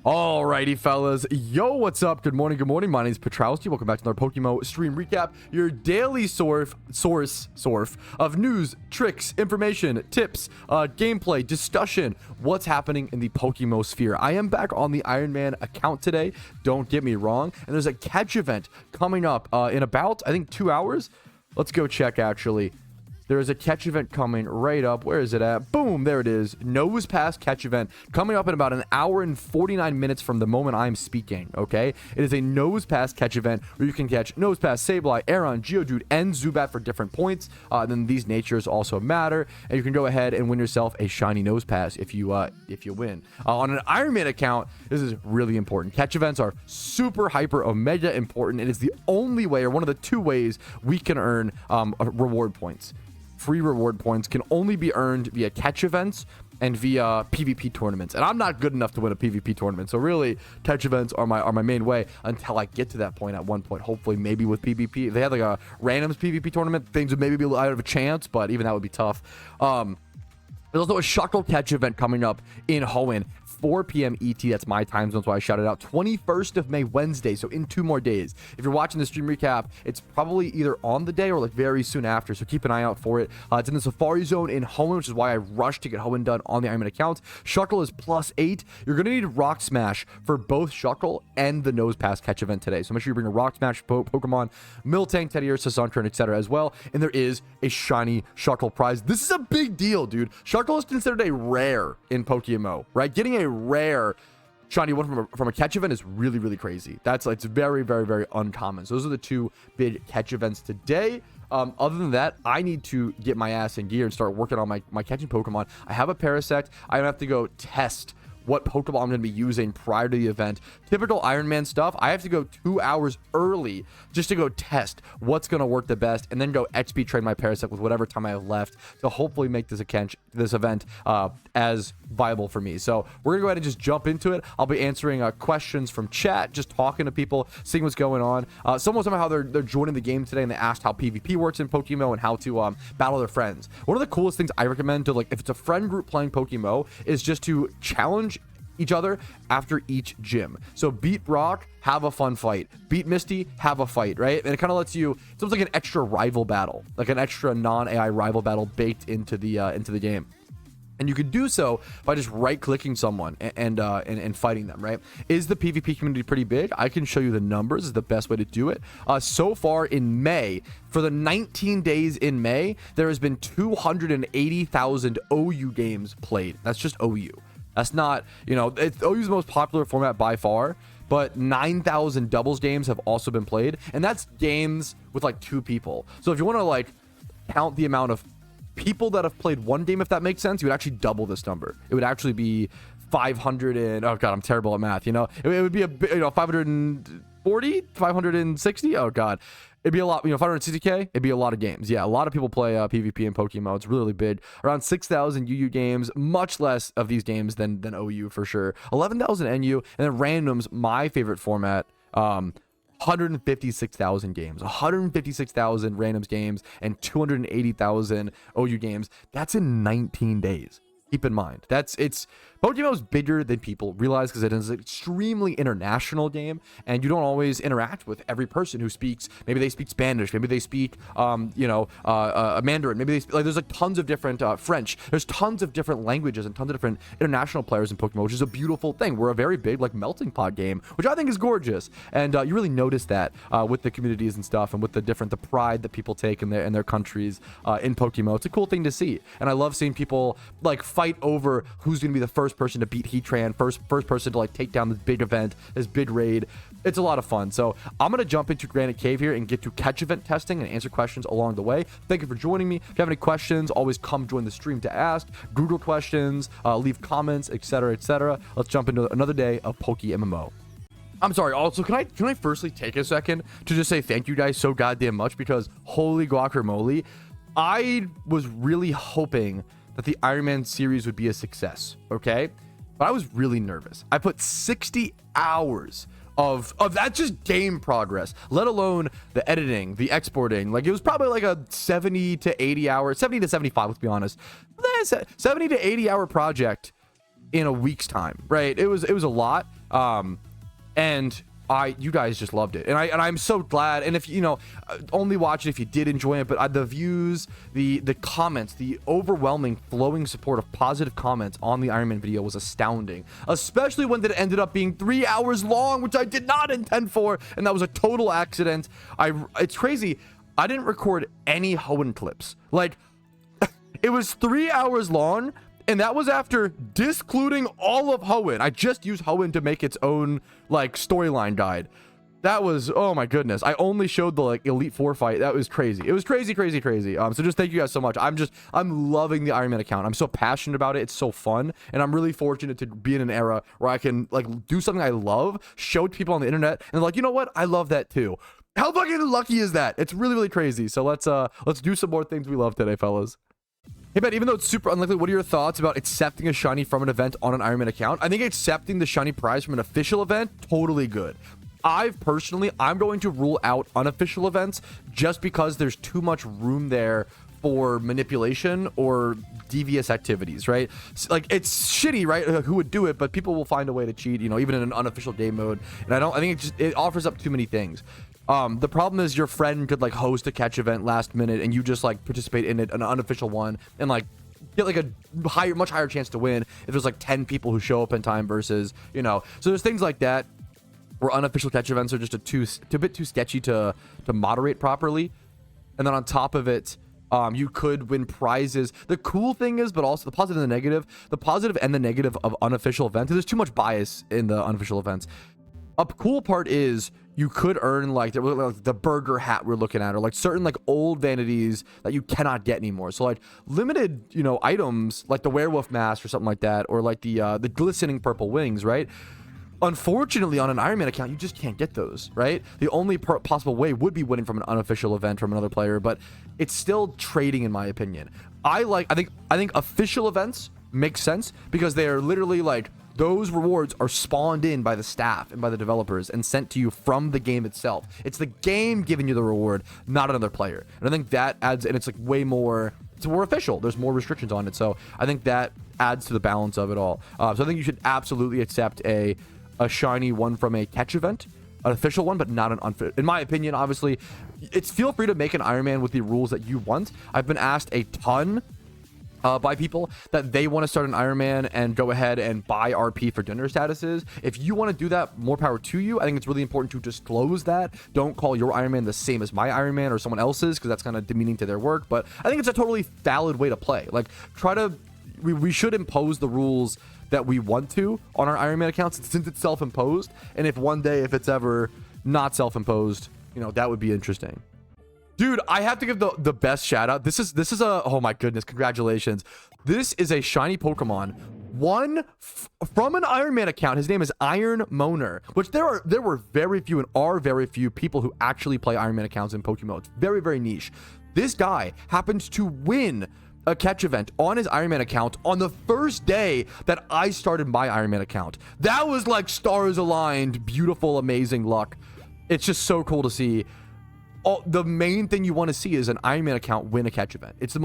Alrighty, fellas. Yo, what's up? Good morning. My name is Patrouski. Welcome back to another PokeMMO stream recap. Your daily source of news, tricks, information, tips, gameplay, discussion, what's happening in the PokeMMO sphere. I am back on the Iron Man account today. Don't get me wrong. And there's a catch event coming up in about, I think, 2 hours. Let's go check, actually. There is a catch event coming right up. Where is it at? Boom, there it is. Nosepass catch event coming up in about an hour and 49 minutes from the moment I'm speaking, okay? It is a Nosepass catch event where you can catch Nosepass, Sableye, Aron, Geodude, and Zubat for different points. Then these natures also matter, and you can go ahead and win yourself a shiny Nosepass if you win. On an Iron Man account, this is really important. Catch events are super hyper omega important. It is the only way, or one of the two ways, we can earn reward points. Free reward points can only be earned via catch events and via PvP tournaments. And I'm not good enough to win a PvP tournament. So really, catch events are my main way until I get to that point at one point. Hopefully, maybe with PvP. If they had like a randoms PvP tournament, things would maybe be out of a chance, but even that would be tough. There's also a Shuckle catch event coming up in Hoenn, 4 p.m. ET. That's my time zone, so I shouted out. 21st of May, Wednesday, so in 2 more days. If you're watching the stream recap, it's probably either on the day or like very soon after, so keep an eye out for it. It's in the Safari Zone in Hoenn, which is why I rushed to get Hoenn done on the Iron Man account. Shuckle is +8. You're going to need Rock Smash for both Shuckle and the Nosepass catch event today, so make sure you bring a Rock Smash Pokemon, Miltank, Teddiursa, Sunkern, etc. as well, and there is a shiny Shuckle prize. This is a big deal, dude. Shuckle is considered a rare in PokeMMO, right? Getting a rare shiny one from a catch event is really crazy. It's very uncommon. So those are the two big catch events today. Other than that, I need to get my ass in gear and start working on my catching Pokemon. I have a Parasect. I have to go test what Pokeball I'm going to be using prior to the event. Typical Iron Man stuff, I have to go 2 hours early just to go test what's going to work the best, and then go XP train my Parasect with whatever time I have left to hopefully make this event as viable for me. So we're gonna go ahead and just jump into it. I'll be answering questions from chat, just talking to people, seeing what's going on. Someone was talking about how they're joining the game today, and they asked how PvP works in PokeMMO and how to battle their friends. One of the coolest things I recommend to, like, if it's a friend group playing PokeMMO, is just to challenge each other after each gym. So beat Brock, have a fun fight. Beat Misty, have a fight, right? And it kind of lets you, it's almost like an extra rival battle, like an extra non-AI rival battle baked into the game. And you could do so by just right-clicking someone and fighting them, right? Is the PvP community pretty big? I can show you the numbers. Is the best way to do it. So far in May, for the 19 days in May, there has been 280,000 OU games played. That's just OU. That's not, it's OU's most popular format by far, but 9,000 doubles games have also been played, and that's games with like 2 people. So if you want to like count the amount of people that have played one game, if that makes sense, you would actually double this number. It would actually be 500 and, oh god, I'm terrible at math, it would be 540, 560, oh god. It'd be a lot, 560k, it'd be a lot of games. Yeah, a lot of people play PvP in PokeMMO. It's really big. Around 6,000 UU games, much less of these games than OU for sure. 11,000 NU, and then randoms, my favorite format, 156,000 games, 156,000 randoms games, and 280,000 OU games. That's in 19 days. Keep in mind, PokeMMO is bigger than people realize because it is an extremely international game, and you don't always interact with every person who speaks. Maybe they speak Spanish, maybe they speak, Mandarin. Maybe they speak, like, there's like tons of different French. There's tons of different languages and tons of different international players in PokeMMO, which is a beautiful thing. We're a very big like melting pot game, which I think is gorgeous, and you really notice that with the communities and stuff, and with the pride that people take in their countries in PokeMMO. It's a cool thing to see, and I love seeing people like fight over who's going to be the first person to beat Heatran, first person to like take down this big event, this big raid. It's a lot of fun. So I'm gonna jump into Granite Cave here and get to catch event testing and answer questions along the way. Thank you for joining me. If you have any questions, always come join the stream to ask, Google questions, leave comments, etc. Let's jump into another day of PokeMMO. I'm sorry. Also, can I firstly take a second to just say thank you guys so goddamn much, because holy guacamole, I was really hoping that the Iron Man series would be a success, okay? But I was really nervous. I put 60 hours of that just game progress, let alone the editing, the exporting. Like, it was probably like a 70 to 80 hour, 70 to 75, let's be honest. 70 to 80 hour project in a week's time, right? It was a lot. And you guys just loved it, and I'm so glad. And if you know, only watch it if you did enjoy it. But the views, the comments, the overwhelming flowing support of positive comments on the Iron Man video was astounding, especially when it ended up being 3 hours long, which I did not intend for, and that was a total accident. It's crazy. I didn't record any Hoenn clips. Like, it was 3 hours long. And that was after discluding all of Hoenn. I just used Hoenn to make its own, like, storyline guide. That was, oh my goodness. I only showed the, like, Elite Four fight. That was crazy. It was crazy, crazy, crazy. So just thank you guys so much. I'm loving the Iron Man account. I'm so passionate about it. It's so fun. And I'm really fortunate to be in an era where I can, like, do something I love, show it to people on the internet, and they're like, you know what? I love that too. How fucking lucky is that? It's really, really crazy. So let's do some more things we love today, fellas. Hey, Ben, even though it's super unlikely, what are your thoughts about accepting a shiny from an event on an Iron Man account? I think accepting the shiny prize from an official event, totally good. I'm going to rule out unofficial events just because there's too much room there for manipulation or devious activities, right? Like, it's shitty, right? Who would do it? But people will find a way to cheat, you know, even in an unofficial game mode. And I think it offers up too many things. The problem is your friend could, like, host a catch event last minute and you just, like, participate in it, an unofficial one, and, like, get, like, a much higher chance to win if there's, like, 10 people who show up in time versus, you know. So there's things like that where unofficial catch events are just a bit too sketchy to moderate properly. And then on top of it, you could win prizes. The cool thing is, but also the positive and the negative of unofficial events, there's too much bias in the unofficial events. A cool part is you could earn, like the burger hat we're looking at, or like certain, like, old vanities that you cannot get anymore. So, like, limited, you know, items like the werewolf mask or something like that, or like the glistening purple wings, right? Unfortunately, on an Iron Man account, you just can't get those, right? The only possible way would be winning from an unofficial event from another player, but it's still trading, in my opinion. I think official events make sense because they are literally, like, those rewards are spawned in by the staff and by the developers and sent to you from the game itself. It's the game giving you the reward, not another player. And I think that adds, and it's, like, it's more official. There's more restrictions on it. So I think that adds to the balance of it all. So I think you should absolutely accept a shiny one from a catch event, an official one, but not an unfit. In my opinion, obviously, feel free to make an Iron Man with the rules that you want. I've been asked a ton by people that they want to start an Iron Man and go ahead and buy RP for dinner statuses. If you want to do that, more power to you. I think it's really important to disclose that. Don't call your Iron Man the same as my Iron Man or someone else's, because that's kind of demeaning to their work. But I think it's a totally valid way to play. Like, we should impose the rules that we want to on our Iron Man accounts since it's self-imposed. And if one day, if it's ever not self-imposed, you know, that would be interesting. Dude, I have to give the best shout out. This is a, oh my goodness, congratulations. This is a shiny Pokemon, one from an Iron Man account. His name is Iron Moaner, which there were very few and are very few people who actually play Iron Man accounts in PokeMMO. It's very, very niche. This guy happened to win a catch event on his Iron Man account on the first day that I started my Iron Man account. That was like stars aligned, beautiful, amazing luck. It's just so cool to see. The main thing you want to see is an Iron Man account win a catch event. It's the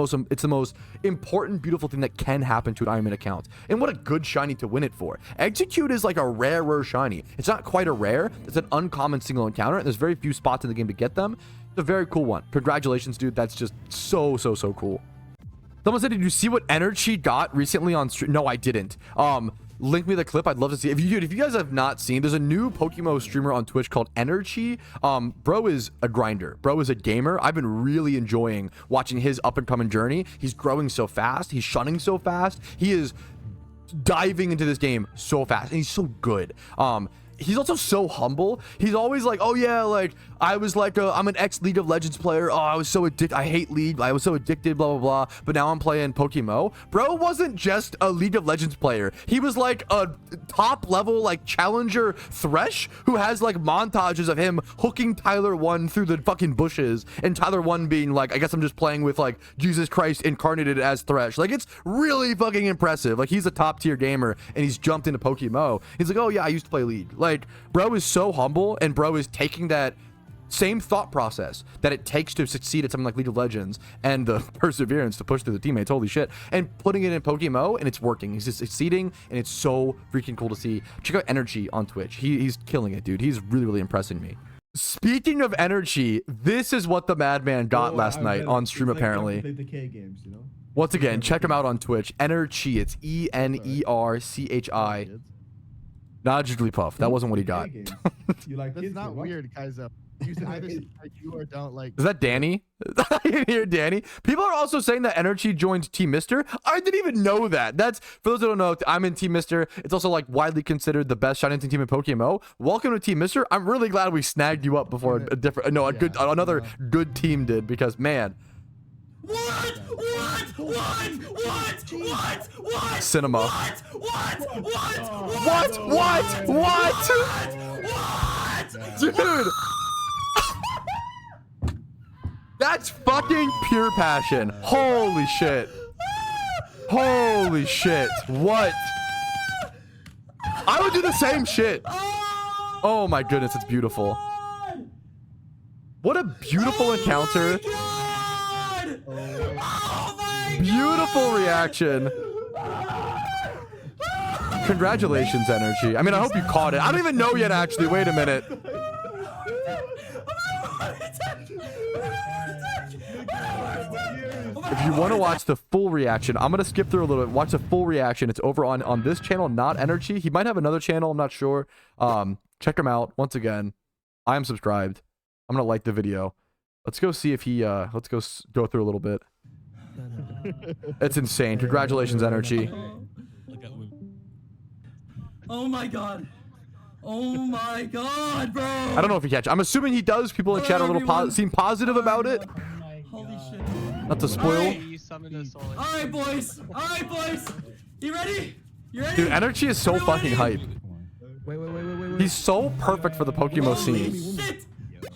most important, beautiful thing that can happen to an Iron Man account. And what a good shiny to win it for. Execute is like a rare shiny. It's not quite a rare. It's an uncommon single encounter, and there's very few spots in the game to get them. It's a very cool one. Congratulations, dude. That's just so cool. Someone said, did you see what Energy got recently on stream? No, I didn't. Link me the clip. I'd love to see. If you guys have not seen, there's a new PokeMMO streamer on Twitch called Energy. Bro is a grinder. Bro is a gamer. I've been really enjoying watching his up and coming journey. He's growing so fast. He's shunning so fast. He is diving into this game so fast, and he's so good. He's also so humble. He's always like, oh yeah, like I was like I'm an ex League of Legends player. Oh, I was so addicted. I hate League. I was so addicted, blah, blah, blah. But now I'm playing PokeMMO. Bro wasn't just a League of Legends player. He was like a top level, like challenger Thresh who has like montages of him hooking Tyler 1 through the fucking bushes. And Tyler 1 being like, I guess I'm just playing with like Jesus Christ incarnated as Thresh. Like, it's really fucking impressive. Like, he's a top tier gamer and he's jumped into PokeMMO. He's like, oh yeah, I used to play League. Like, bro is so humble, and bro is taking that Same thought process that it takes to succeed at something like League of Legends, and the perseverance to push through the teammates, holy shit, and putting it in PokeMMO, and it's working. He's just succeeding, and it's so freaking cool to see. Check out Energy on Twitch. He's killing it, dude. He's really, really impressing me. Speaking of Energy, this is what the madman got last night on stream, apparently. The K games, you know? Once again, check him out on Twitch. Energy, it's ENERCHI. Not a Jigglypuff. That wasn't what he got. You like That's not weird, Kaizo. You either like you or don't like. Is that Danny? I can hear Danny. People are also saying that Energy joined Team Mister. I didn't even know that. That's, for those who don't know, I'm in Team Mister. It's also like widely considered the best shiny team in PokeMMO. Welcome to Team Mister. I'm really glad we snagged you up before a different, no, another good team did, because man. What? Cinema. What? Dude. That's fucking pure passion. Holy shit. Holy shit. What? I would do the same shit. Oh my goodness, it's beautiful. What a beautiful encounter. Beautiful reaction. Congratulations, Energy. I mean, I hope you caught it. I don't even know yet, actually. Wait a minute. If you want to watch the full reaction, I'm going to skip through a little bit. Watch the full reaction. It's over on this channel, not Energy. He might have another channel. I'm not sure. Check him out. Once again, I am subscribed. I'm going to like the video. Let's go see if he, let's go through a little bit. It's insane. Congratulations, Energy. Oh my god. Oh my god, bro. I don't know if he catch. I'm assuming he does. People in chat are a little seem positive about it. Holy shit. Not to spoil. Alright, boys. Alright, boys. You ready? You ready? Dude, Energy is so fucking hype. Wait. He's so perfect for the PokeMMO scene. Shit.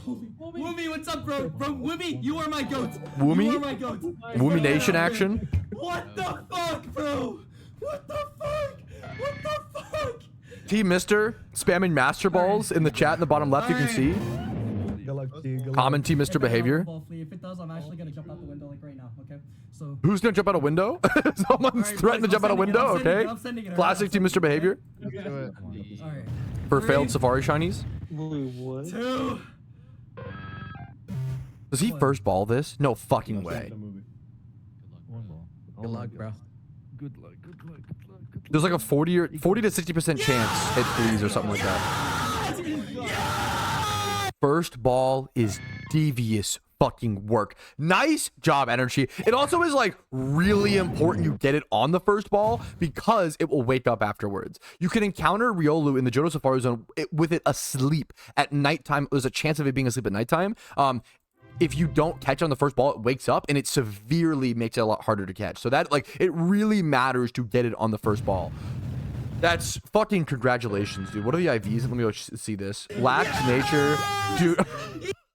Woomy, what's up, bro? Bro, Woomy, you are my goat. Woomy? You are my goat. Woomy Nation action. What the fuck, bro? What the fuck? What the fuck? Team Mister spamming Master Balls in the chat in the bottom left. You can see. Common Team Mister behavior. If it does, I'm actually gonna jump out the window like right now. Okay. So. Who's gonna jump out a window? Someone's threatening to jump out a window. Okay. Classic Team Mister behavior. Alright. For failed Safari shinies. What? 2. Does he first ball this? No fucking way. Good luck, bro. There's like a 40 to 60% chance it freeze or something like that. First ball is devious fucking work. Nice job, Energy. It also is like really important you get it on the first ball because it will wake up afterwards. You can encounter Riolu in the Johto Safari Zone with it asleep at nighttime. There's a chance of it being asleep at nighttime. If you don't catch on the first ball, it wakes up and it severely makes it a lot harder to catch. So that, like, it really matters to get it on the first ball. That's fucking congratulations, dude. What are the IVs? Let me go see this. Lax nature, dude.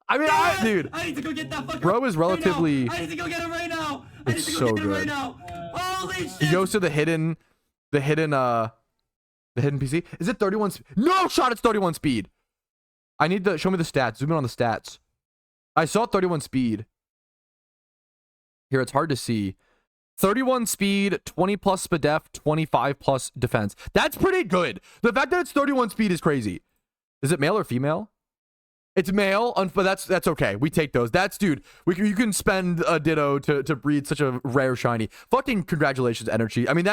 I mean, dude. I need to go get that fucker. Bro is relatively. I need to go get him right now. It's so good. Holy shit. He goes to the hidden PC. Is it 31? No shot. It's 31 speed. I need to show me the stats. Zoom in on the stats. I saw 31 speed. Here, it's hard to see. 31 speed, 20 plus speed def, 25 plus defense. That's pretty good. The fact that it's 31 speed is crazy. Is it male or female? It's male, but that's okay. We take those. That's, dude, you can spend a ditto to breed such a rare shiny. Fucking congratulations, Energy. I mean,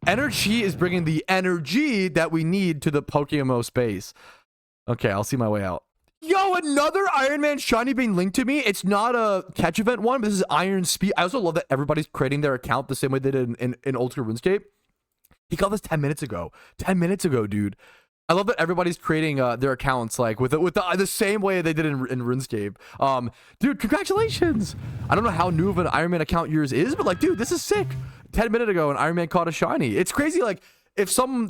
Energy is bringing the energy that we need to the PokeMMO space. Okay, I'll see my way out. Yo, another Iron Man shiny being linked to me. It's not a catch event one, but this is Iron Speed. I also love that everybody's creating their account the same way they did in Old School RuneScape. He got this 10 minutes ago. 10 minutes ago, dude. I love that everybody's creating their accounts like with the same way they did in RuneScape. Dude, congratulations. I don't know how new of an Iron Man account yours is, but like, dude, this is sick. 10 minutes ago, an Iron Man caught a shiny. It's crazy. Like, if some,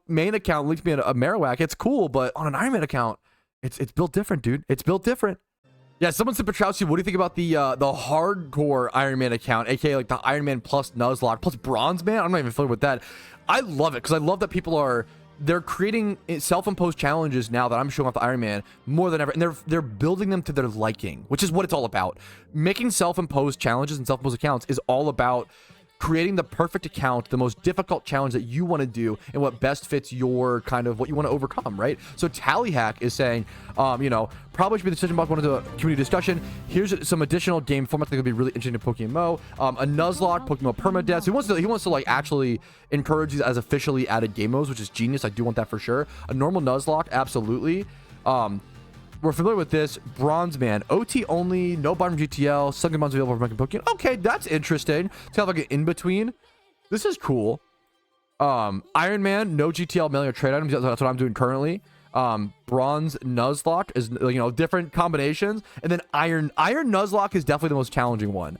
main account linked me a Marowak, it's cool, but on an Iron Man account, it's built different, dude. It's built different. Yeah, someone said, Patrouski, what do you think about the hardcore Iron Man account, aka like the Iron Man plus Nuzlocke plus Bronze Man? I'm not even familiar with that. I love it because I love that people are they're creating self-imposed challenges now that I'm showing off the Iron Man more than ever, and they're building them to their liking, which is what it's all about. Making self-imposed challenges and self-imposed accounts is all about creating the perfect account, the most difficult challenge that you want to do, and what best fits your kind of what you want to overcome, right? So Tallyhack is saying, you know, probably should be the decision box, one of the community discussion. Here's some additional game formats that could be really interesting to PokeMMO. A Nuzlocke, PokeMMO Permadeath. So he wants to like actually encourage these as officially added game modes, which is genius. I do want that for sure. A normal Nuzlocke, absolutely. We're familiar with this. Bronze Man, OT only, no bottom GTL, second bonds available for making Pokemon. Okay, that's interesting. It's kind of like an in-between. This is cool. Iron Man, no GTL mailing or trade items. That's what I'm doing currently. Bronze Nuzlocke is, you know, different combinations. And then Iron Nuzlocke is definitely the most challenging one.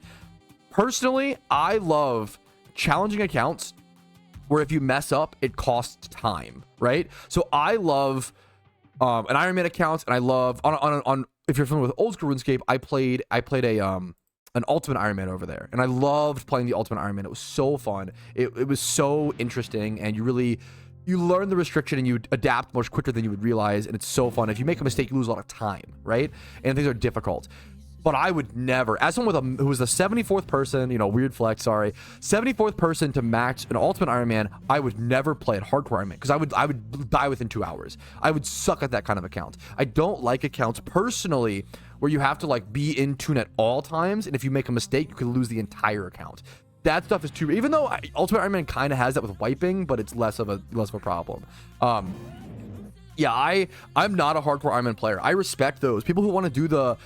Personally, I love challenging accounts where if you mess up, it costs time, right? So I love an Iron Man account, and I love on if you're familiar with old school RuneScape, I played an Ultimate Iron Man over there, and I loved playing the Ultimate Iron Man. It was so fun. It was so interesting, and you learn the restriction and you adapt much quicker than you would realize, and it's so fun. If you make a mistake, you lose a lot of time, right? And things are difficult. But I would never, as someone who was the 74th person, you know, weird flex, sorry, 74th person to match an Ultimate Iron Man, I would never play at Hardcore Iron Man because I would die within 2 hours. I would suck at that kind of account. I don't like accounts personally where you have to like be in tune at all times, and if you make a mistake, you could lose the entire account. That stuff is too. Even though Ultimate Iron Man kind of has that with wiping, but it's less of a problem. Yeah, I'm not a Hardcore Iron Man player. I respect those people who want to do the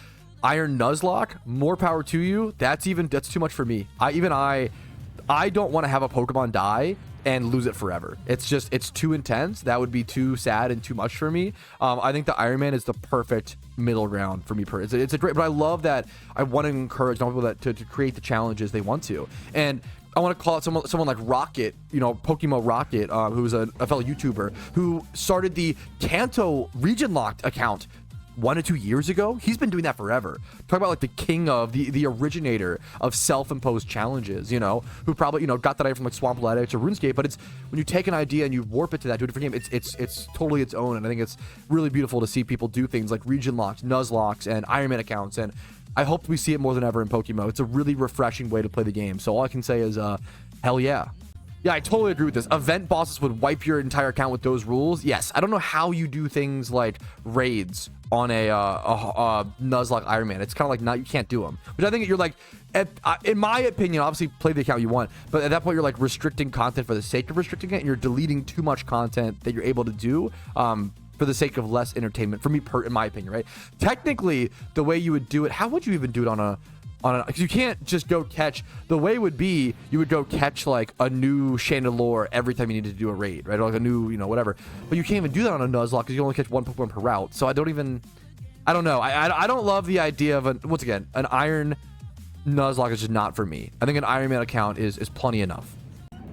Iron Nuzlocke, more power to you. That's too much for me. I don't want to have a Pokemon die and lose it forever. It's too intense. That would be too sad and too much for me. I think the Iron Man is the perfect middle ground for me. It's a great, but I love that. I want to encourage people that to create the challenges they want to. And I want to call out someone like Rocket, you know, PokeMMO Rocket, who's a fellow YouTuber who started the Kanto region locked account 1 to 2 years ago. He's been doing that forever. Talk about like the king of the originator of self-imposed challenges, you know, who probably, you know, got that idea from like Swampletics or RuneScape. But it's when you take an idea and you warp it to a different game, it's totally its own. And I think it's really beautiful to see people do things like region locks, Nuzlocks, and Iron Man accounts. And I hope we see it more than ever in PokeMMO. It's a really refreshing way to play the game. So all I can say is hell yeah. Yeah, I totally agree with this. Event bosses would wipe your entire account with those rules. Yes, I don't know how you do things like raids on a Nuzlocke Iron Man. It's kind of like you can't do them. But I think you're like, in my opinion, obviously play the account you want, but at that point you're like restricting content for the sake of restricting it, and you're deleting too much content that you're able to do for the sake of less entertainment. For me, in my opinion, right? Technically, the way you would do it, how would you even do it on a because you can't just go catch. The way would be you would go catch like a new Chandelure every time you need to do a raid, right? Or like a new, you know, whatever. But you can't even do that on a Nuzlocke because you only catch one Pokemon per route. So I don't know. I don't love the idea of once again, an Iron Nuzlocke is just not for me. I think an Iron Man account is plenty enough.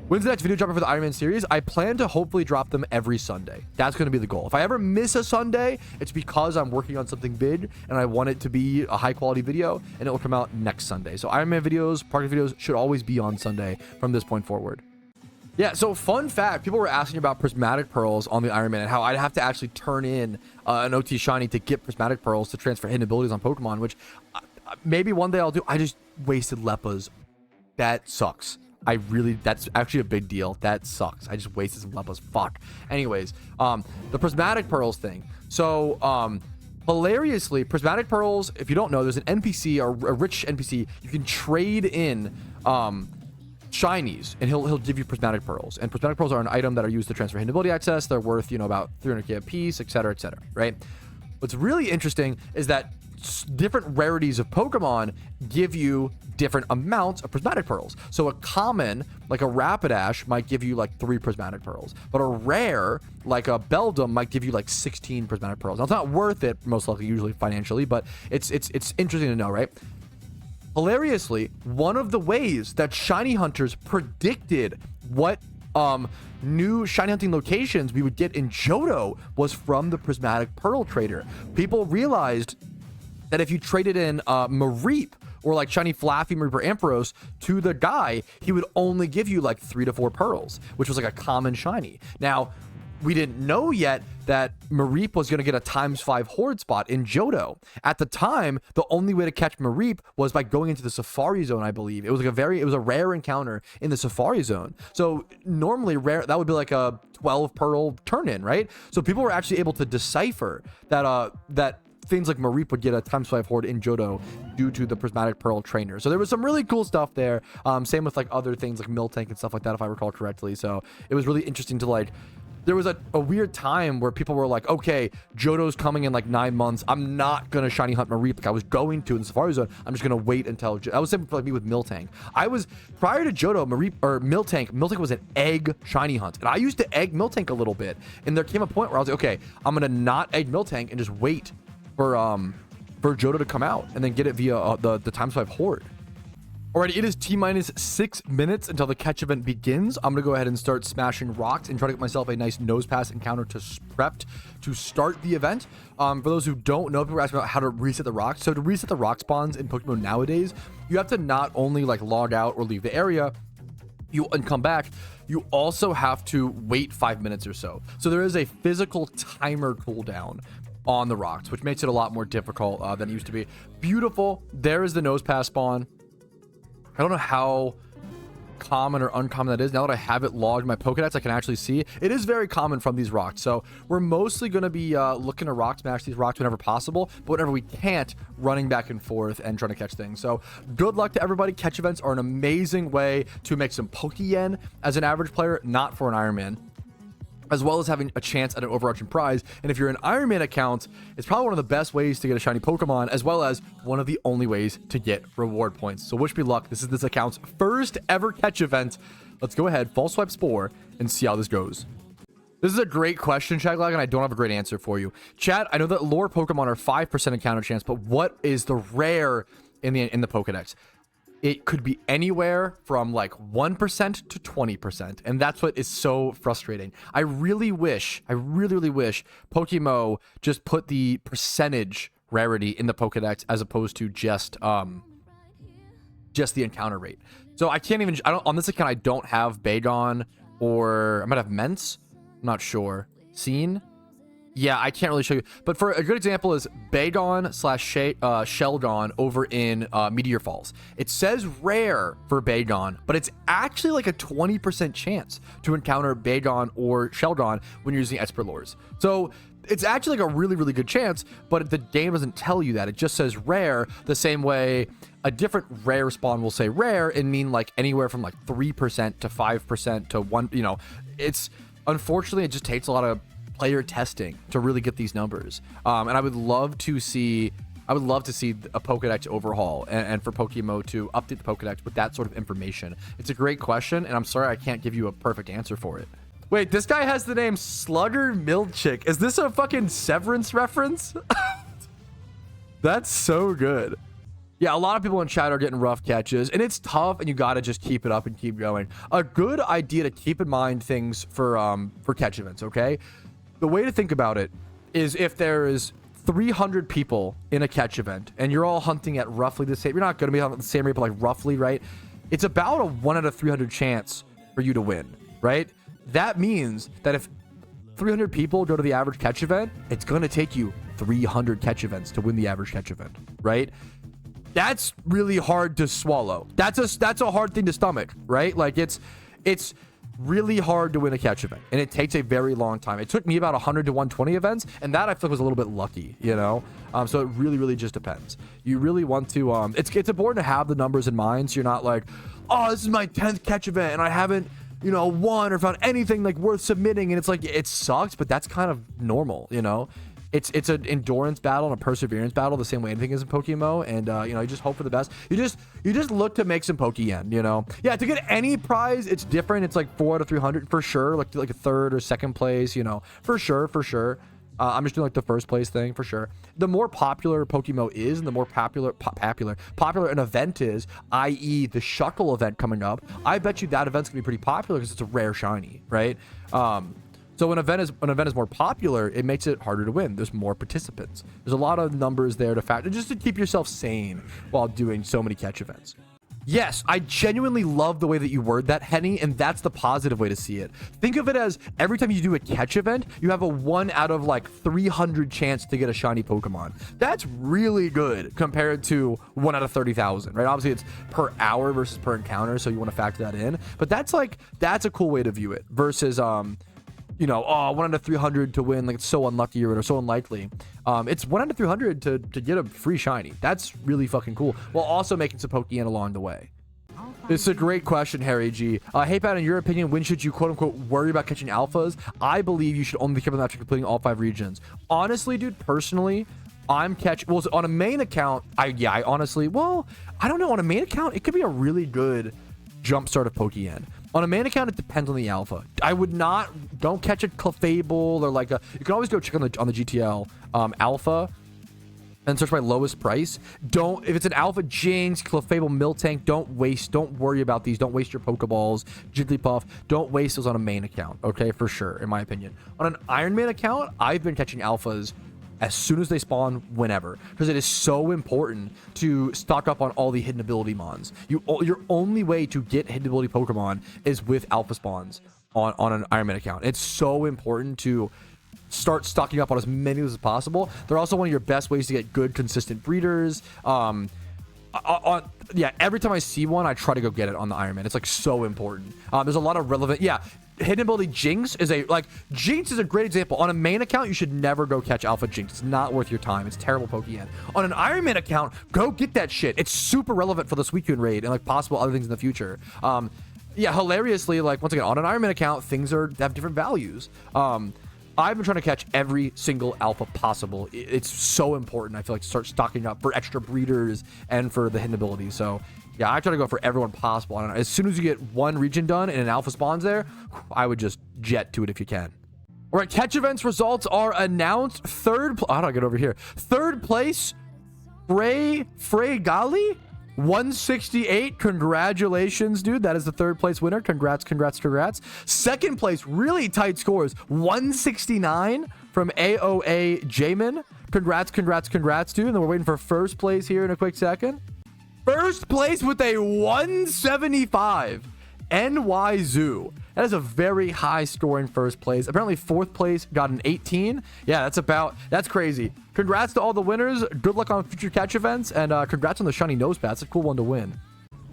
When's the next video dropping for the Iron Man series? I plan to hopefully drop them every Sunday. That's going to be the goal. If I ever miss a Sunday, it's because I'm working on something big and I want it to be a high quality video, and it will come out next Sunday. So Iron Man videos, Parker videos should always be on Sunday from this point forward. Yeah, so fun fact, people were asking about Prismatic Pearls on the Iron Man and how I'd have to actually turn in an OT Shiny to get Prismatic Pearls to transfer hidden abilities on Pokemon, which maybe one day I'll do. I just wasted Leppas. That sucks. That's actually a big deal. That sucks. I just wasted some Leppas. Fuck. Anyways, the Prismatic Pearls thing. So, hilariously, Prismatic Pearls, if you don't know, there's an NPC, or a rich NPC, you can trade in, shinies, and he'll give you Prismatic Pearls. And Prismatic Pearls are an item that are used to transfer hidden ability access. They're worth, you know, about 300k a piece, etc., right? What's really interesting is that different rarities of Pokemon give you different amounts of Prismatic Pearls. So a common, like a Rapidash, might give you like 3 Prismatic Pearls, but a rare, like a Beldum, might give you like 16 Prismatic Pearls. Now, it's not worth it, most likely, usually financially, but it's interesting to know, right? Hilariously, one of the ways that shiny hunters predicted what new shiny hunting locations we would get in Johto was from the Prismatic Pearl trader. People realized that if you traded in Mareep or like shiny Flaffy, Mareep, or Ampharos to the guy, he would only give you like 3 to 4 pearls, which was like a common shiny. Now, we didn't know yet that Mareep was going to get a ×5 horde spot in Johto. At the time, the only way to catch Mareep was by going into the Safari Zone, I believe. It was like it was a rare encounter in the Safari Zone. So normally rare, that would be like a 12 pearl turn-in, right? So people were actually able to decipher that that things like Mareep would get a ×5 horde in Johto due to the Prismatic Pearl trainer. So there was some really cool stuff there. Same with like other things like Miltank and stuff like that, if I recall correctly. So it was really interesting to like, there was a weird time where people were like, okay, Johto's coming in like 9 months. I'm not going to shiny hunt Mareep like I was going to in the Safari Zone. I'm just going to wait until, I was saying for like me with Miltank. I was, prior to Johto, Mareep, or Miltank was an egg shiny hunt. And I used to egg Miltank a little bit. And there came a point where I was like, okay, I'm going to not egg Miltank and just wait for Johto to come out and then get it via the ×5 horde. Alrighty, it is T-minus 6 minutes until the catch event begins. I'm gonna go ahead and start smashing rocks and try to get myself a nice Nosepass encounter to prepped to start the event. For those who don't know, people were asking about how to reset the rocks. So to reset the rock spawns in Pokemon nowadays, you have to not only like log out or leave the area and come back, you also have to wait 5 minutes or so. So there is a physical timer cooldown on the rocks, which makes it a lot more difficult than it used to be. Beautiful. There is the Nosepass spawn. I don't know how common or uncommon that is. Now that I have it logged in my Pokedex, I can actually see it is very common from these rocks. So we're mostly going to be looking to rock smash these rocks whenever possible, but whenever we can't, running back and forth and trying to catch things. So good luck to everybody. Catch events are an amazing way to make some Pokeyen as an average player, not for an Ironman, as well as having a chance at an overarching prize. And if you're an Iron Man account, it's probably one of the best ways to get a shiny Pokemon, as well as one of the only ways to get reward points. So wish me luck. This is this account's first ever catch event. Let's go ahead, False Swipe Spore, and see how this goes. This is a great question, Shaglag, and I don't have a great answer for you. Chat, I know that lore Pokemon are 5% encounter chance, but what is the rare in the Pokedex? It could be anywhere from like 1% to 20. And that's what is so frustrating. I really wish PokeMMO just put the percentage rarity in the Pokedex as opposed to just the encounter rate. So I can't even, on this account, I don't have Bagon, or I might have Mence. I'm not sure. Scene? Yeah, I can't really show you. But for a good example is Bagon / Sheldon over in Meteor Falls. It says rare for Bagon, but it's actually like a 20% chance to encounter Bagon or Sheldon when you're using Expert Lures. So it's actually like a really, really good chance, but the game doesn't tell you that. It just says rare, the same way a different rare spawn will say rare and mean like anywhere from like 3% to 5% to 1, you know. It's, unfortunately, it just takes a lot of player testing to really get these numbers, and I would love to see a Pokedex overhaul and for PokeMMO to update the Pokedex with that sort of information. It's a great question, and I'm sorry I can't give you a perfect answer for it. Wait, this guy has the name Slugger Milchick. Is this a fucking Severance reference? That's so good. Yeah, a lot of people in chat are getting rough catches, and it's tough, and you gotta just keep it up and keep going. A good idea to keep in mind things for catch events, okay? The way to think about it is if there is 300 people in a catch event and you're all hunting at roughly the same, you're not going to be on the same rate, but like roughly, right? It's about a 1 out of 300 chance for you to win, right? That means that if 300 people go to the average catch event, it's going to take you 300 catch events to win the average catch event, right? That's really hard to swallow. That's a hard thing to stomach, right? Like it's really hard to win a catch event, and it takes a very long time. It took me about 100 to 120 events, and that I feel was a little bit lucky, you know. So it really just depends. You really want to it's important to have the numbers in mind, so you're not like, oh, this is my 10th catch event and I haven't, you know, won or found anything like worth submitting, and it's like, it sucks, but that's kind of normal, you know. It's an endurance battle and a perseverance battle, the same way anything is in PokeMMO, and you know, you just hope for the best. You just look to make some Pokeyen, you know. Yeah, to get any prize, it's different. It's like 4 out of 300 for sure, like a third or second place, you know, for sure. I'm just doing like the first place thing for sure. The more popular PokeMMO is, and the more popular an event is, i.e. the Shuckle event coming up, I bet you that event's gonna be pretty popular because it's a rare shiny, right? So when an event is more popular, it makes it harder to win. There's more participants. There's a lot of numbers there to factor, just to keep yourself sane while doing so many catch events. Yes, I genuinely love the way that you word that, Henny, and that's the positive way to see it. Think of it as every time you do a catch event, you have a 1 out of like 300 chance to get a shiny Pokemon. That's really good compared to 1 out of 30,000, right? Obviously, it's per hour versus per encounter, so you want to factor that in. But that's a cool way to view it versus you know, oh, 1 out of 300 to win, like it's so unlucky or so unlikely. It's 1 out of 300 to get a free shiny. That's really fucking cool, while also making some Pokeyen along the way. It's a great question, Harry G. Hey, Pat, in your opinion, when should you quote-unquote worry about catching alphas? I believe you should only be careful after completing all 5 regions. Honestly, dude, personally, I'm catching... Well, on a main account, I honestly... Well, I don't know. On a main account, it could be a really good jumpstart of Pokeyen. On a main account, it depends on the alpha. I would not... Don't catch a Clefable or like a... You can always go check on the GTL alpha and search by lowest price. Don't... If it's an alpha Jinx, Clefable, Miltank, don't worry about these. Don't waste your Pokeballs, Jigglypuff. Don't waste those on a main account, okay? For sure, in my opinion. On an Iron Man account, I've been catching alphas as soon as they spawn, whenever, because it is so important to stock up on all the hidden ability mons. Your only way to get hidden ability Pokemon is with alpha spawns on an Iron Man account. It's so important to start stocking up on as many as possible. They're also one of your best ways to get good, consistent breeders. Yeah, every time I see one, I try to go get it on the Iron Man. It's like so important. There's a lot of relevant, hidden ability Jinx is Jinx is a great example. On a main account, you should never go catch Alpha Jinx. It's not worth your time. It's terrible Pokeyen. On an Iron Man account, go get that shit. It's super relevant for the Suicune raid and like possible other things in the future. Yeah, hilariously, like once again, on an Iron Man account, things have different values. I've been trying to catch every single alpha possible. It's so important, I feel like, to start stocking up for extra breeders and for the hidden abilities. So yeah, I try to go for everyone possible. And as soon as you get one region done and an alpha spawns there, I would just jet to it if you can. All right, catch events results are announced. How do I get over here? Third place, Frey Gali, 168. Congratulations, dude. That is the third place winner. Congrats. Second place, really tight scores. 169 from AOA Jamin. Congrats, dude. And then we're waiting for first place here in a quick second. First place with a 175. NY Zoo. That is a very high score in first place. Apparently fourth place got an 18. Yeah, that's crazy. Congrats to all the winners. Good luck on future catch events, and congrats on the shiny Nosepass. That's a cool one to win.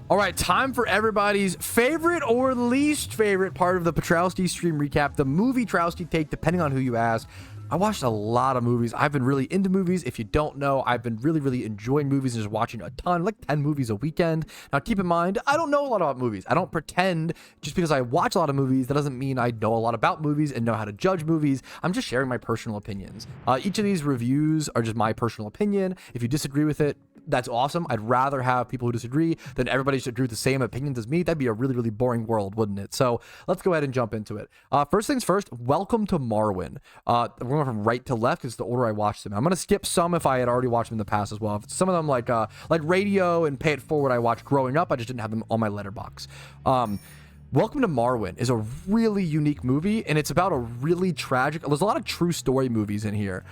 All right, time for everybody's favorite or least favorite part of the Patrouski stream recap, the movie TROUSKI take, depending on who you ask. I watched a lot of movies. I've been really into movies. If you don't know, I've been really enjoying movies and just watching a ton, like 10 movies a weekend. Now, keep in mind, I don't know a lot about movies. I don't pretend just because I watch a lot of movies, that doesn't mean I know a lot about movies and know how to judge movies. I'm just sharing my personal opinions. Each of these reviews are just my personal opinion. If you disagree with it, that's awesome. I'd rather have people who disagree than everybody should agree with the same opinions as me. That'd be a really boring world, wouldn't it? So let's go ahead and jump into it. First things first, welcome to Marwin. We're going from right to left because it's the order I watched them. I'm going to skip some if I had already watched them in the past as well. Some of them like Radio and Pay It Forward I watched growing up. I just didn't have them on my letterbox. Welcome to Marwin is a really unique movie, and it's about a really tragic... There's a lot of true story movies in here.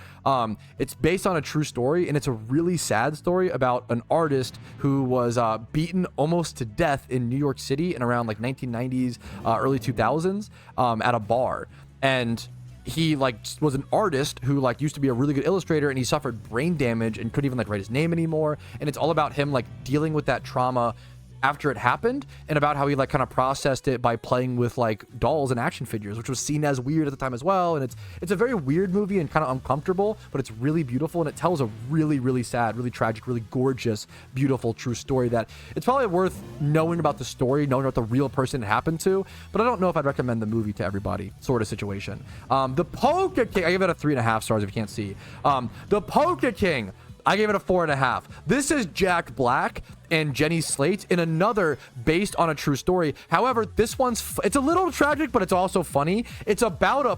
It's based on a true story, and it's a really sad story about an artist who was beaten almost to death in New York City in around like 1990s, early 2000s at a bar. And he was an artist who used to be a really good illustrator, and he suffered brain damage and couldn't even write his name anymore. And it's all about him dealing with that trauma after it happened, and about how he kind of processed it by playing with dolls and action figures, which was seen as weird at the time as well. And it's a very weird movie and kind of uncomfortable, but it's really beautiful, and it tells a really sad, really tragic, really gorgeous, beautiful, true story that it's probably worth knowing about the story, knowing what the real person it happened to, but I don't know if I'd recommend the movie to everybody, sort of situation. The Pokeking, I give it a 3.5 stars if you can't see. The Pokeking, I gave it a 4.5. This is Jack Black and Jenny Slate in another based on a true story. However, this one's it's a little tragic, but it's also funny. It's about a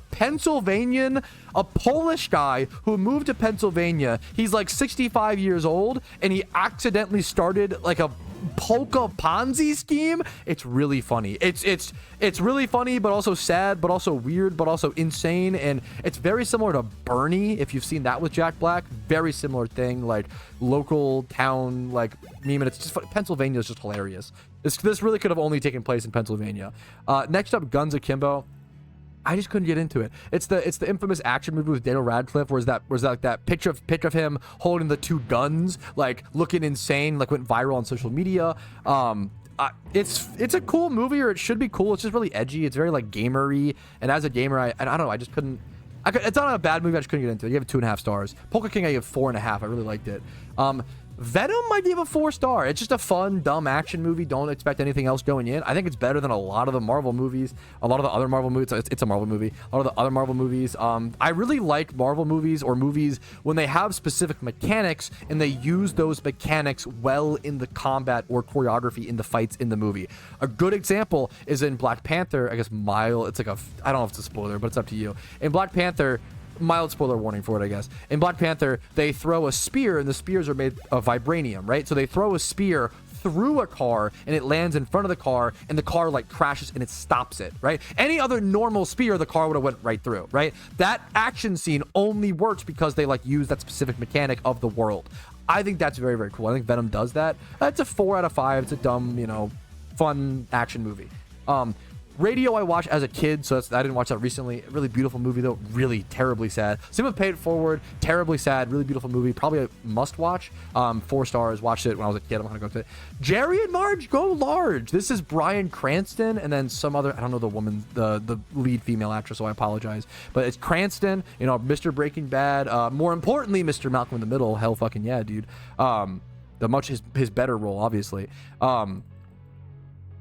Polish guy who moved to Pennsylvania. He's 65 years old, and he accidentally started polka Ponzi scheme. It's really funny. It's really funny, but also sad, but also weird, but also insane. And it's very similar to Bernie, if you've seen that with Jack Black. Very similar thing, like local town, like meme. And it's just Pennsylvania is just hilarious. This really could have only taken place in Pennsylvania. Next up, Guns Akimbo. I just couldn't get into it. It's the infamous action movie with Daniel Radcliffe, where's like that picture of him holding the 2 guns, like looking insane, like went viral on social media. It's a cool movie, or it should be cool. It's just really edgy. It's very like gamery, and as a gamer, I don't know. I just couldn't. It's not a bad movie. I just couldn't get into it. You have 2.5 stars. Poker King, I give 4.5. I really liked it. Venom, I give a 4-star. It's just a fun, dumb action movie. Don't expect anything else going in. I think it's better than a lot of the Marvel movies. A lot of the other Marvel movies. It's a Marvel movie. A lot of the other Marvel movies. I really like Marvel movies or movies when they have specific mechanics and they use those mechanics well in the combat or choreography in the fights in the movie. A good example is in Black Panther. I guess it's like I don't know if it's a spoiler, but it's up to you. In Black Panther, mild spoiler warning for it, I guess. In Black Panther, they throw a spear, and the spears are made of vibranium, right? So they throw a spear through a car, and it lands in front of the car, and the car like crashes, and it stops it, right? Any other normal spear, the car would have went right through, right? That action scene only works because they like use that specific mechanic of the world. I think that's very, very cool. I think Venom does that. It's a 4 out of 5. It's a dumb, fun action movie. Radio I watched as a kid, so I didn't watch that recently. Really beautiful movie though, really terribly sad. Same with Pay It Forward, terribly sad, really beautiful movie, probably a must watch. 4 stars, watched it when I was a kid. I'm not gonna go to it. Jerry and Marge Go Large. This is Bryan Cranston and then some other, I don't know the woman, the lead female actress, so I apologize. But it's Cranston, Mr. Breaking Bad, more importantly, Mr. Malcolm in the Middle. Hell fucking yeah, dude. His better role, obviously.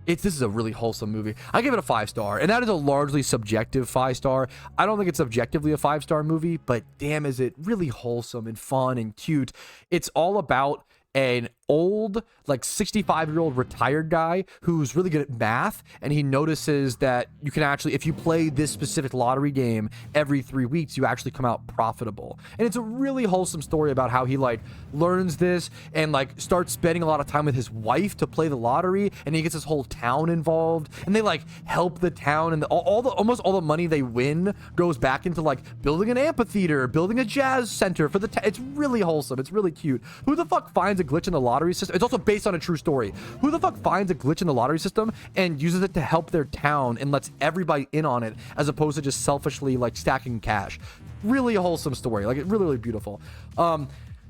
This is a really wholesome movie. I give it a 5-star, and that is a largely subjective 5-star. I don't think it's objectively a 5-star movie, but damn, is it really wholesome and fun and cute. It's all about an old, like 65-year-old retired guy who's really good at math, and he notices that you can actually, if you play this specific lottery game every 3 weeks, you actually come out profitable. And it's a really wholesome story about how he like learns this and like starts spending a lot of time with his wife to play the lottery, and he gets his whole town involved, and they like help the town, and almost all the money they win goes back into like building an amphitheater, building a jazz center for the town. It's really wholesome. It's really cute. Who the fuck finds a glitch in the lottery system? It's also based on a true story. Who the fuck finds a glitch in the lottery system and uses it to help their town and lets everybody in on it, as opposed to just selfishly like stacking cash? Really a wholesome story. Like, really, really beautiful.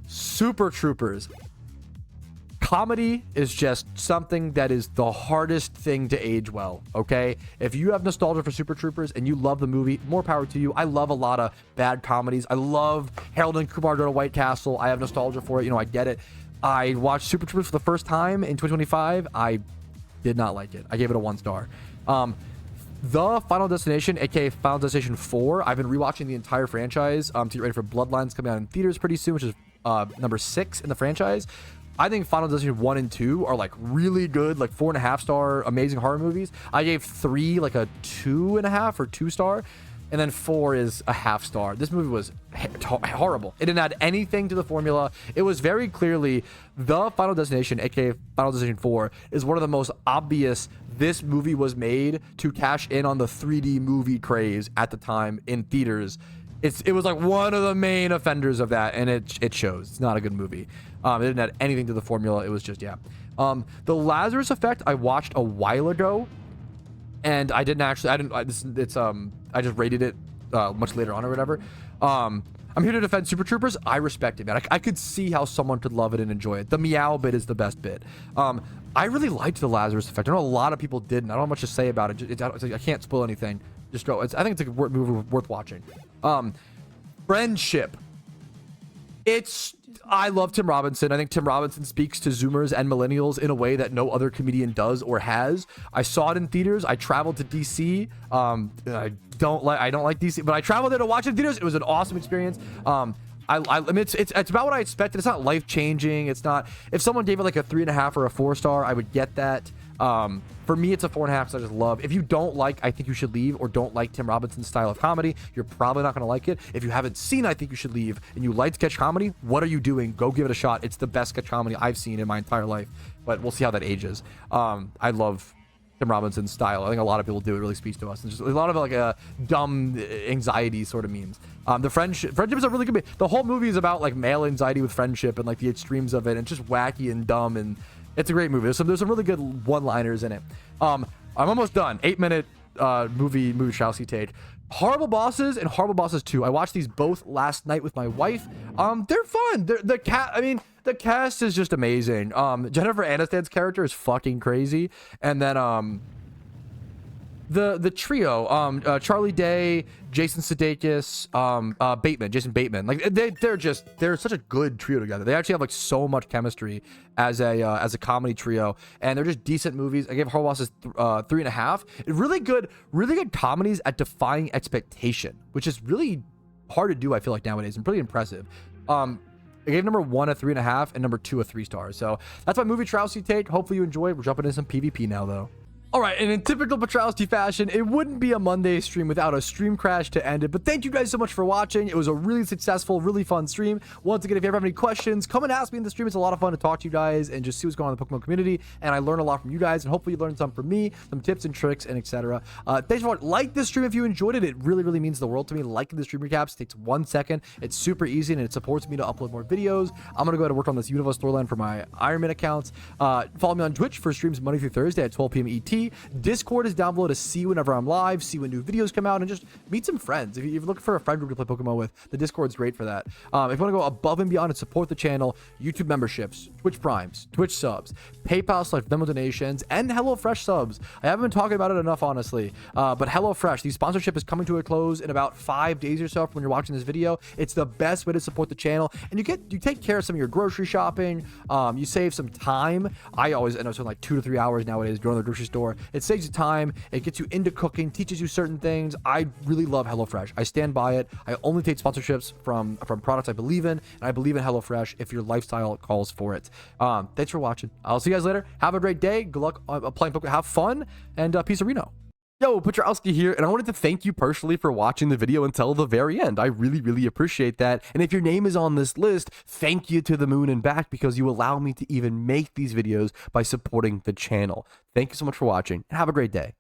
Super Troopers. Comedy is just something that is the hardest thing to age well, okay? If you have nostalgia for Super Troopers and you love the movie, more power to you. I love a lot of bad comedies. I love Harold and Kumar Go to White Castle. I have nostalgia for it. I get it. I watched Super Troopers for the first time in 2025. I did not like it. I gave it a 1-star. The Final Destination, aka Final Destination 4, I've been rewatching the entire franchise to get ready for Bloodlines coming out in theaters pretty soon, which is number 6 in the franchise. I think Final Destination 1 and 2 are like really good, like 4.5-star amazing horror movies. I gave 3 like a 2.5 or 2-star. And then 4 is a 0.5-star. This movie was horrible. It didn't add anything to the formula. It was very clearly the Final Destination, aka Final Destination 4, is one of the most obvious. This movie was made to cash in on the 3D movie craze at the time in theaters. It was like one of the main offenders of that, and it shows. It's not a good movie. It didn't add anything to the formula. It was just, yeah. The Lazarus Effect I watched a while ago, and I just rated it much later on or whatever. I'm here to defend Super Troopers. I respect it, man. I could see how someone could love it and enjoy it. The meow bit is the best bit. I really liked The Lazarus Effect. I know a lot of people didn't. I don't have much to say about it. I can't spoil anything. Just go. I think it's a movie worth watching. Friendship. I love Tim Robinson. I think Tim Robinson speaks to Zoomers and millennials in a way that no other comedian does or has. I saw it in theaters. I traveled to DC. I don't like DC, but I traveled there to watch it in theaters. It was an awesome experience. I mean, it's about what I expected. It's not life changing. It's not. If someone gave it like a 3.5 or a 4-star, I would get that. For me, it's a 4.5 because I just love. If you don't like I Think You Should Leave or don't like Tim Robinson's style of comedy, you're probably not going to like it. If you haven't seen I Think You Should Leave and you like sketch comedy, what are you doing? Go give it a shot. It's the best sketch comedy I've seen in my entire life, but we'll see how that ages. I love Tim Robinson's style. I think a lot of people do. It really speaks to us. It's just a lot of like a dumb anxiety sort of memes. The friendship is a really good movie. The whole movie is about like male anxiety with friendship and like the extremes of it, and just wacky and dumb, and it's a great movie. There's some really good one-liners in it. I'm almost done. 8-minute movie TROUSKI take. Horrible Bosses and Horrible Bosses 2. I watched these both last night with my wife. They're fun. The cast is just amazing. Jennifer Aniston's character is fucking crazy. And then the trio, Charlie Day, Jason Sudeikis, Jason Bateman, like they're such a good trio together. They actually have like so much chemistry as a comedy trio, and they're just decent movies. I gave Horrible Bosses 3.5. Really good comedies at defying expectation, which is really hard to do, I feel like, nowadays, and pretty impressive. I gave number 1 a 3.5 and number 2 a 3 stars. So that's my movie TROUSKI take. Hopefully you enjoyed. We're jumping into some PvP now, though. All right, and in typical Patrouski fashion, it wouldn't be a Monday stream without a stream crash to end it. But thank you guys so much for watching. It was a really successful, really fun stream. Once again, if you ever have any questions, come and ask me in the stream. It's a lot of fun to talk to you guys and just see what's going on in the Pokemon community. And I learn a lot from you guys, and hopefully you learned some from me, some tips and tricks, and etc. Thanks for watching. Like this stream if you enjoyed it. It really, really means the world to me. Liking the stream recaps takes 1 second. It's super easy, and it supports me to upload more videos. I'm going to go ahead and work on this Unofficial storyline for my Iron Man accounts. Follow me on Twitch for streams Monday through Thursday at 12 p.m. ET. Discord is down below to see whenever I'm live, see when new videos come out, and just meet some friends. If you're looking for a friend group to play Pokemon with, the Discord's great for that. If you want to go above and beyond and support the channel, YouTube memberships, Twitch Primes, Twitch subs, PayPal/Venmo donations, and HelloFresh subs. I haven't been talking about it enough, honestly, but HelloFresh, the sponsorship is coming to a close in about 5 days or so from when you're watching this video. It's the best way to support the channel, and you take care of some of your grocery shopping. You save some time. I always end up spending like 2 to 3 hours nowadays going to the grocery store. It saves you time. It gets you into cooking, teaches you certain things. I really love HelloFresh. I stand by it. I only take sponsorships from products I believe in, and I believe in HelloFresh if your lifestyle calls for it. Thanks for watching. I'll see you guys later. Have a great day. Good luck playing Pokemon. Have fun, and peace, Reno. Yo, Patrouski here, and I wanted to thank you personally for watching the video until the very end. I really, really appreciate that. And if your name is on this list, thank you to the moon and back, because you allow me to even make these videos by supporting the channel. Thank you so much for watching, and have a great day.